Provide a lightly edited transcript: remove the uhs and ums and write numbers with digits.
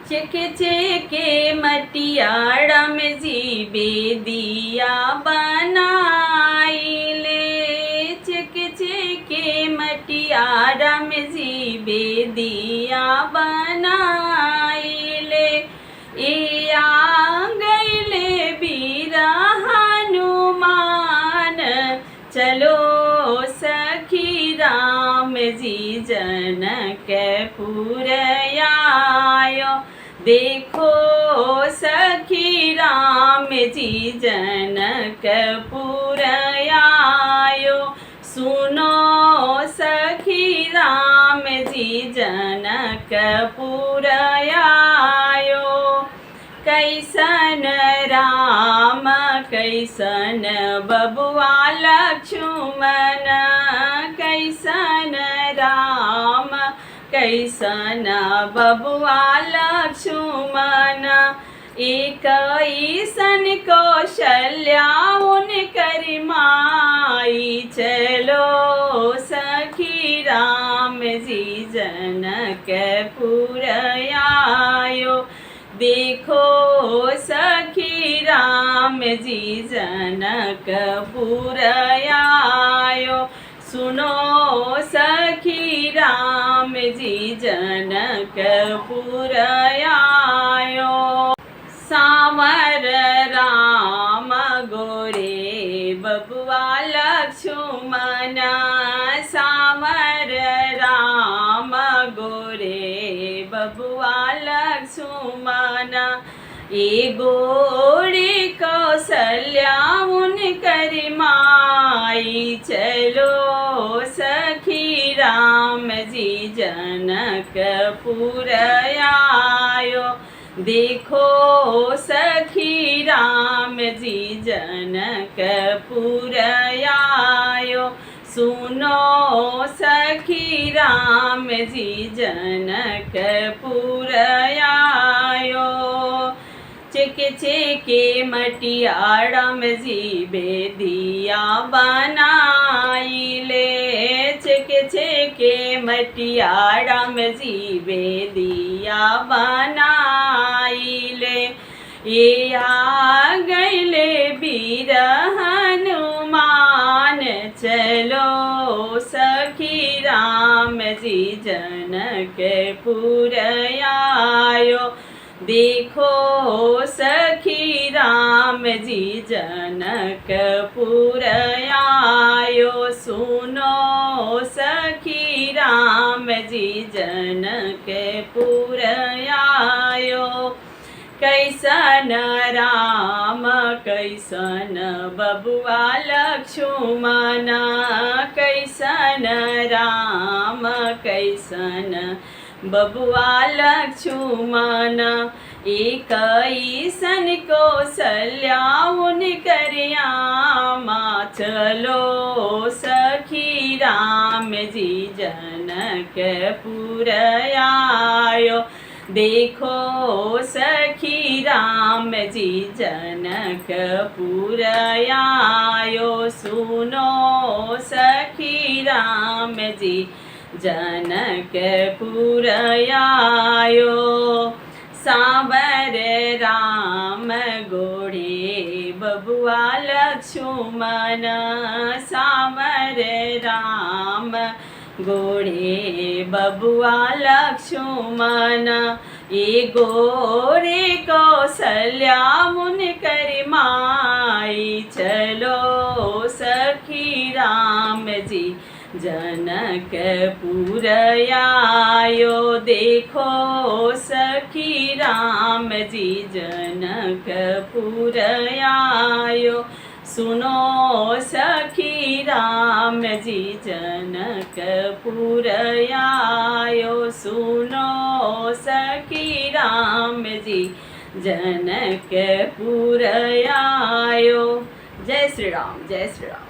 चेके चेके मटियाड़ा में जीबे दिया बनाइले। चेके चेके मटियाड़ा में जीबे दिया बनाइले। ए आ गईले बीरा हनुमान, चलो सखी राम जी जनकपुर आयो। देखो सखी राम जी जनकपुर आयो। सुनो सखी राम जी जनकपुर आयो। कैसन राम कैसन बबुआ लक्ष्मण, कैसन राम कैसन बबुआ लक्ष्मण। एक ईसन कौशल्या उनकर माई, चलो सखी राम जी जनकपुर आयो। देखो सखी राम जी जनकपुर आयो। सुनो सखी राम जी जनकपुर आयो। सांवर राम गोरे बबुआ लक्ष्मण, सांवर राम गोरे बबुआ लक्ष्मण। ए गोरी कौशल्या उनकर माई, चलो सखी राम जी जनकपुर आयो। देखो सखी राम जी जनकपुर आयो। सुनो सखी राम जी जनकपुर आयो। चेके चेके मटियाड़ा में जीबे दिया बनाइले। चेके चेके मटियाड़ा में जीबे दिया बनाइले। ये आ गईले बीर हनुमान, चलो सखी राम जी जनकपुर आयो। देखो सखी राम जी जनकपुर आयो। सुनो सखी राम जी जनकपुर आयो। कैसन राम कैसन बबुआ लक्ष्मण, कैसन राम कैसन बबुआ लक्ष्मण। एक ईसन कौशल्या उनकर आमा, चलो सखी राम जी जनकपुर आयो। देखो सखी राम जी जनकपुर आयो। सुनो सखी राम जी जनकपुर आयो। सांवर राम गोरे बबुआ लक्ष्मण, सांवर राम गोरे बबुआ लक्ष्मण। ए गोरे कौशल्या उनकर माई, चलो सखी राम जी जनकपुर आयो। देखो सखी राम जी जनकपुर आयो। सुनो सखी राम जी जनकपुर आयो। सुनो सखी राम जी जनकपुर आयो। जय श्री राम, जय श्री राम।